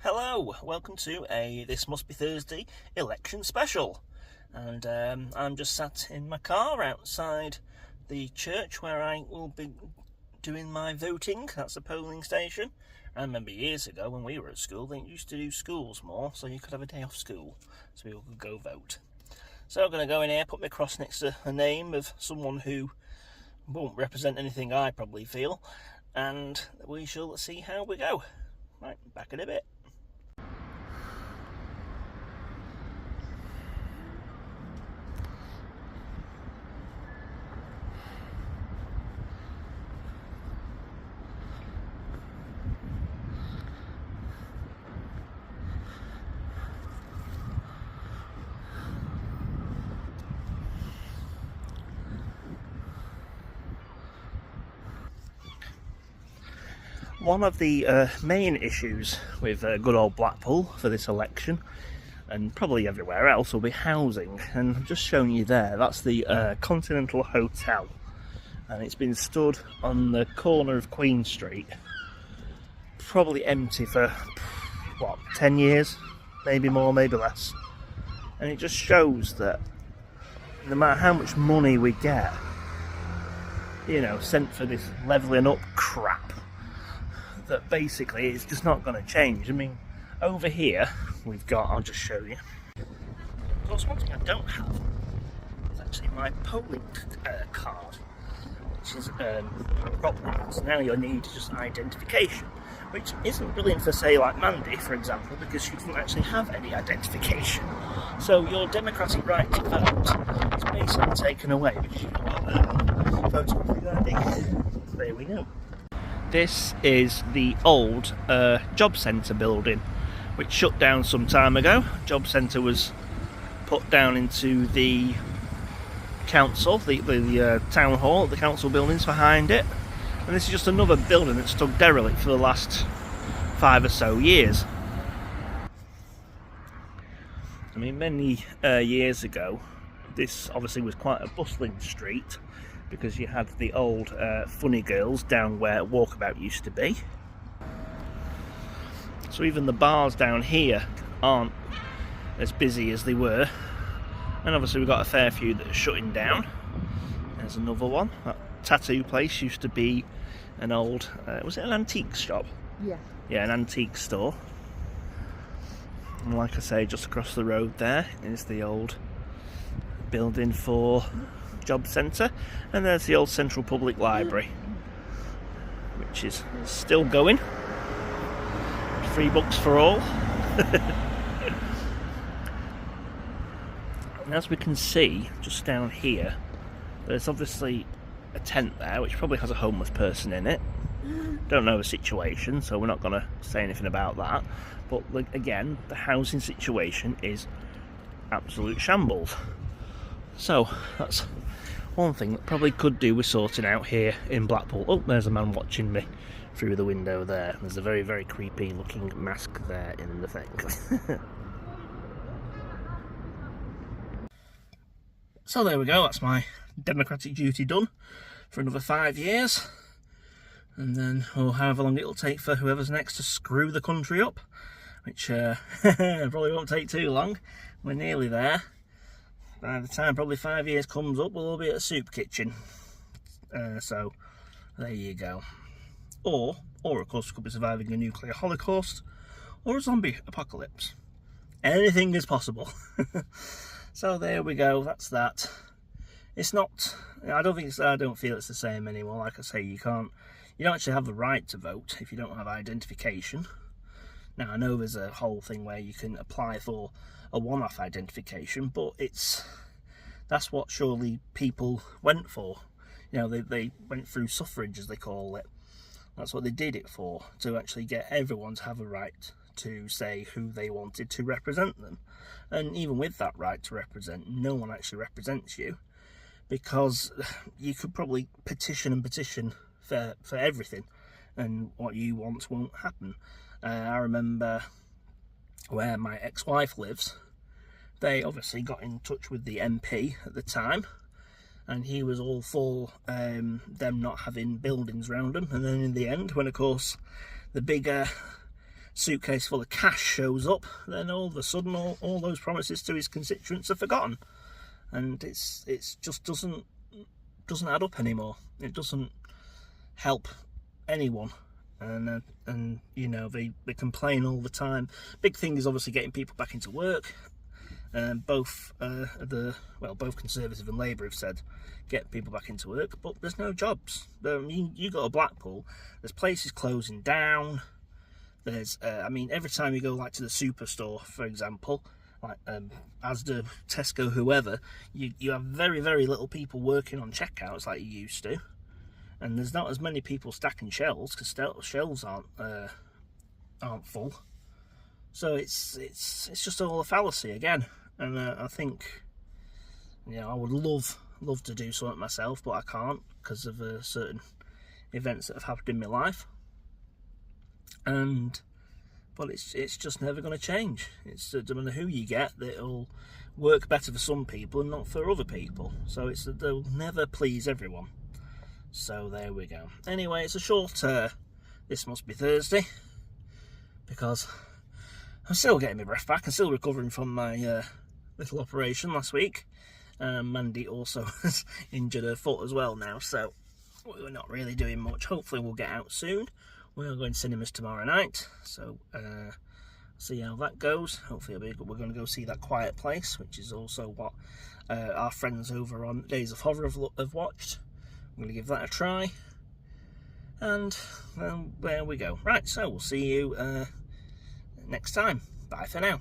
Hello, welcome to a This Must Be Thursday election special. And I'm just sat in my car outside the church where I will be doing my voting. That's the polling station. I remember years ago when we were at school, they used to do schools more, so you could have a day off school so people could go vote. So I'm going to go in here, put my cross next to a name of someone who won't represent anything I probably feel, and we shall see how we go. Right, back in a bit. One of the main issues with good old Blackpool for this election, and probably everywhere else, will be housing. And I'm just showing you there, that's the Continental Hotel, and it's been stood on the corner of Queen Street, probably empty for, what, 10 years? Maybe more, maybe less. And it just shows that no matter how much money we get, you know, sent for this levelling up crap, that basically it's just not going to change. I mean, over here we've got, I'll just show you. Of course, one thing I don't have is actually my polling card, which is problem. So now you'll need just identification, which isn't brilliant for, say, like Mandy, for example, because she doesn't actually have any identification. So your democratic right to vote is basically taken away because you've got voter ID. So there we go. This is the old job centre building, which shut down some time ago. Job centre was put down into the council, the town hall, the council buildings behind it. And this is just another building that's stood derelict for the last 5 or so years. I mean, many years ago, this obviously was quite a bustling street, because you had the old funny girls down where Walkabout used to be. So even the bars down here aren't as busy as they were. And obviously we've got a fair few that are shutting down. There's another one. That tattoo place used to be an old, was it an antique shop? Yeah. Yeah, an antique store. And like I say, just across the road there is the old building for job centre, and there's the old Central Public Library, which is still going. Free books for all. And as we can see just down here, there's obviously a tent there which probably has a homeless person in it. Don't know the situation, so we're not going to say anything about that, but again, the housing situation is absolute shambles. So that's one thing that probably could do with sorting out here in Blackpool. Oh, there's a man watching me through the window there. There's a very, very creepy looking mask there in the thing. So there we go, that's my democratic duty done for another 5 years. And then, or however long it'll take for whoever's next to screw the country up, which probably won't take too long. We're nearly there. By the time probably 5 years comes up, we'll all be at a soup kitchen. So there you go. Or of course, we could be surviving a nuclear holocaust or a zombie apocalypse. Anything is possible. So there we go. That's that. It's not. I don't feel it's the same anymore. Like I say, you don't actually have the right to vote if you don't have identification. Now I know there's a whole thing where you can apply for a one-off identification, but that's what surely people went for. You know, they went through suffrage, as they call it. That's what they did it for, to actually get everyone to have a right to say who they wanted to represent them. And even with that right to represent, no one actually represents you, because you could probably petition for everything, and what you want won't happen. I remember where my ex-wife lives, they obviously got in touch with the MP at the time, and he was all for them not having buildings around them. And then in the end, when of course the bigger suitcase full of cash shows up, then all of a sudden all those promises to his constituents are forgotten, and it's just doesn't add up anymore. It doesn't help anyone, and you know, they complain all the time. Big thing is obviously getting people back into work. Both Conservative and Labour have said get people back into work, but there's no jobs. I mean, you got a Blackpool, there's places closing down. There's every time you go like to the superstore, for example, like Asda, Tesco, whoever, you have very, very little people working on checkouts like you used to, and there's not as many people stacking shelves because shelves aren't full. So it's just all a fallacy again. And I think, you know, I would love to do something myself, but I can't because of certain events that have happened in my life. But it's just never going to change. It's no matter who you get, it'll work better for some people and not for other people. So they'll never please everyone. So there we go. Anyway, it's a short. This must be Thursday because I'm still getting my breath back. I'm still recovering from my little operation last week. Mandy also has injured her foot as well now, so we're not really doing much. Hopefully we'll get out soon. We are going to cinemas tomorrow night, so see how that goes. Hopefully we're going to go see That Quiet Place, which is also what our friends over on Days of Horror have watched. I'm going to give that a try. And there we go. Right, so we'll see you next time. Bye for now.